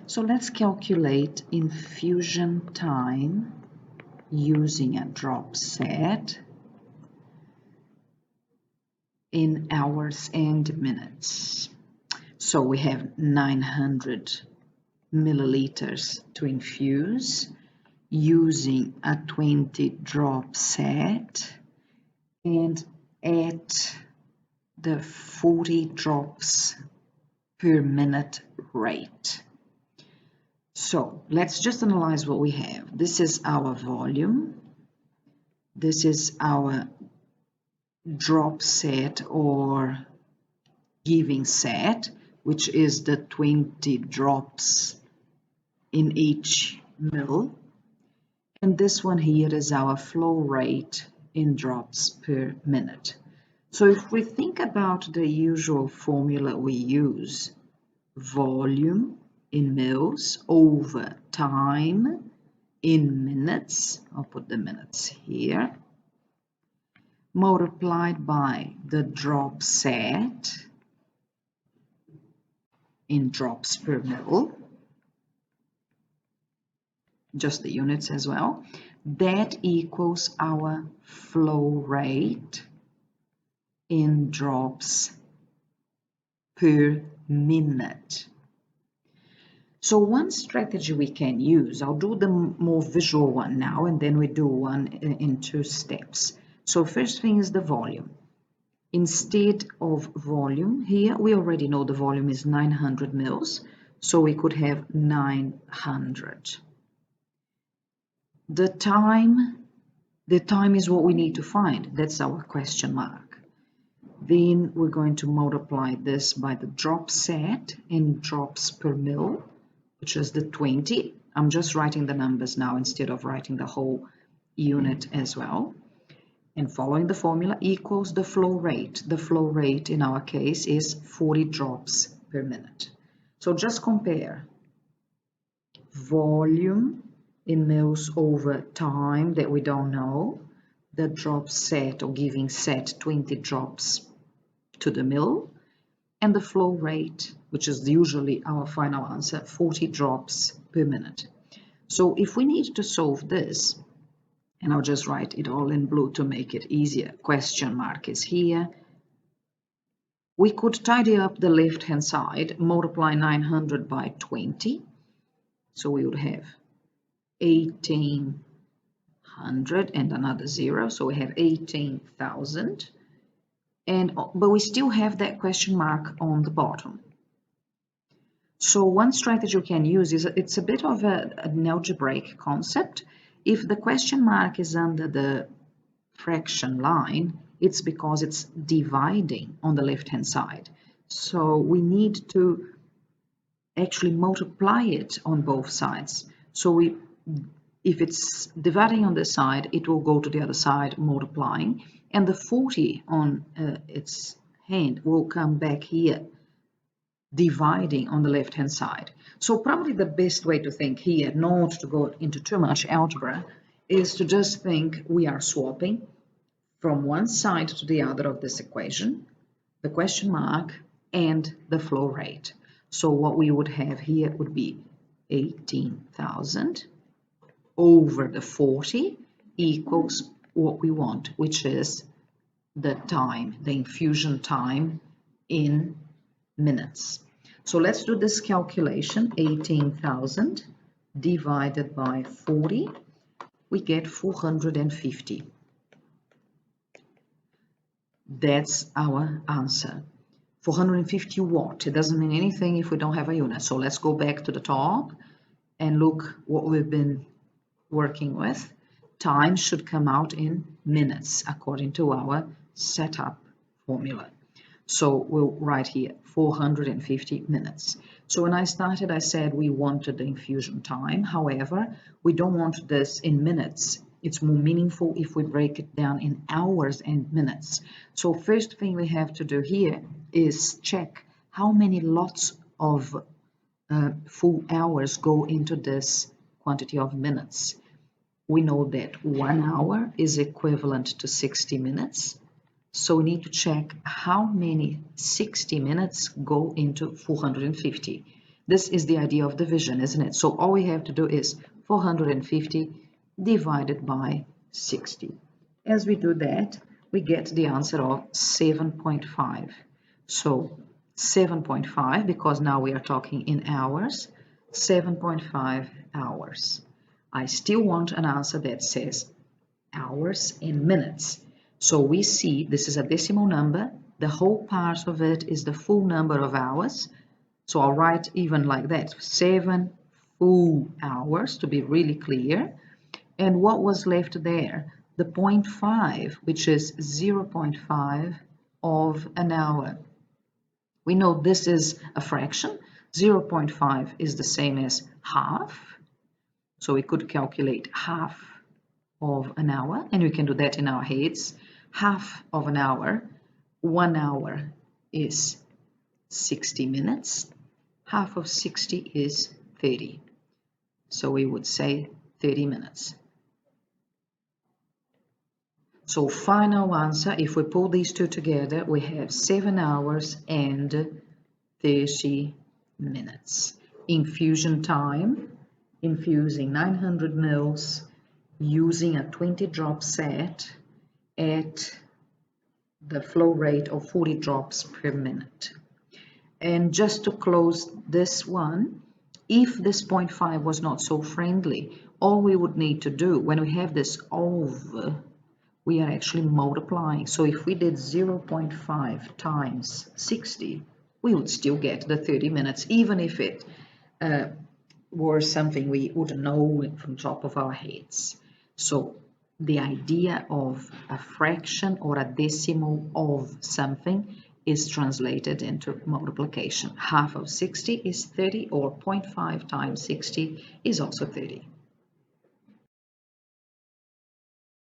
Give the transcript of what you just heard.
So let's calculate infusion time using a drop set in hours and minutes. So we have 900 milliliters to infuse using a 20 drop set and at the 40 drops per minute rate. So let's just analyze what we have. This is our volume. This is our drop set or giving set, which is the 20 drops in each mil. And this one here is our flow rate in drops per minute. So if we think about the usual formula we use, volume in mils over time in minutes, I'll put the minutes here, multiplied by the drop set in drops per mil, just the units as well, that equals our flow rate in drops per minute. So one strategy we can use, I'll do the more visual one now, and then we do one in 2 steps. So first thing is the volume. Instead of volume, here we already know the volume is 900 mils, so we could have 900. The time is what we need to find. That's our question mark. Then we're going to multiply this by the drop set in drops per mil, which is the 20. I'm just writing the numbers now instead of writing the whole unit as well. And following the formula equals the flow rate. The flow rate in our case is 40 drops per minute. So just compare volume in mils over time that we don't know, the drop set or giving set 20 drops to the mil, and the flow rate, which is usually our final answer, 40 drops per minute. So if we need to solve this, and I'll just write it all in blue to make it easier, question mark is here, we could tidy up the left-hand side, multiply 900 by 20, so we would have 1800 and another 0, so we have 18,000. But we still have that question mark on the bottom. So one strategy you can use is, it's a bit of an algebraic concept. If the question mark is under the fraction line, it's because it's dividing on the left-hand side. So we need to actually multiply it on both sides. So if it's dividing on this side, it will go to the other side multiplying, and the 40 on its hand will come back here dividing on the left hand side. So probably the best way to think here, not to go into too much algebra, is to just think we are swapping from one side to the other of this equation, the question mark and the flow rate. So what we would have here would be 18,000 over the 40 equals what we want, which is the time, the infusion time in minutes. So let's do this calculation. 18,000 divided by 40, we get 450. That's our answer. 450 watt. It doesn't mean anything if we don't have a unit. So let's go back to the top and look what we've been working with. Time should come out in minutes according to our setup formula. So we'll write here 450 minutes. So when I started, I said we wanted the infusion time. However, we don't want this in minutes. It's more meaningful if we break it down in hours and minutes. So first thing we have to do here is check how many lots of full hours go into this quantity of minutes. We know that 1 hour is equivalent to 60 minutes. So we need to check how many 60 minutes go into 450. This is the idea of division, isn't it? So all we have to do is 450 divided by 60. As we do that, we get the answer of 7.5. So 7.5, because now we are talking in hours, 7.5 hours. I still want an answer that says hours in minutes. So we see this is a decimal number. The whole part of it is the full number of hours. So I'll write even like that, 7 full hours to be really clear. And what was left there? The 0.5, which is 0.5 of an hour. We know this is a fraction. 0.5 is the same as half. So we could calculate half of an hour, and we can do that in our heads. Half of an hour, 1 hour is 60 minutes. Half of 60 is 30. So we would say 30 minutes. So final answer, if we pull these two together, we have 7 hours and 30 minutes. Infusion time, infusing 900 mils using a 20 drop set at the flow rate of 40 drops per minute. And just to close this one, if this 0.5 was not so friendly, all we would need to do when we have this over, we are actually multiplying. So if we did 0.5 times 60, we would still get the 30 minutes, even if it were something we wouldn't know from top of our heads. So the idea of a fraction or a decimal of something is translated into multiplication. Half of 60 is 30, or 0.5 times 60 is also 30.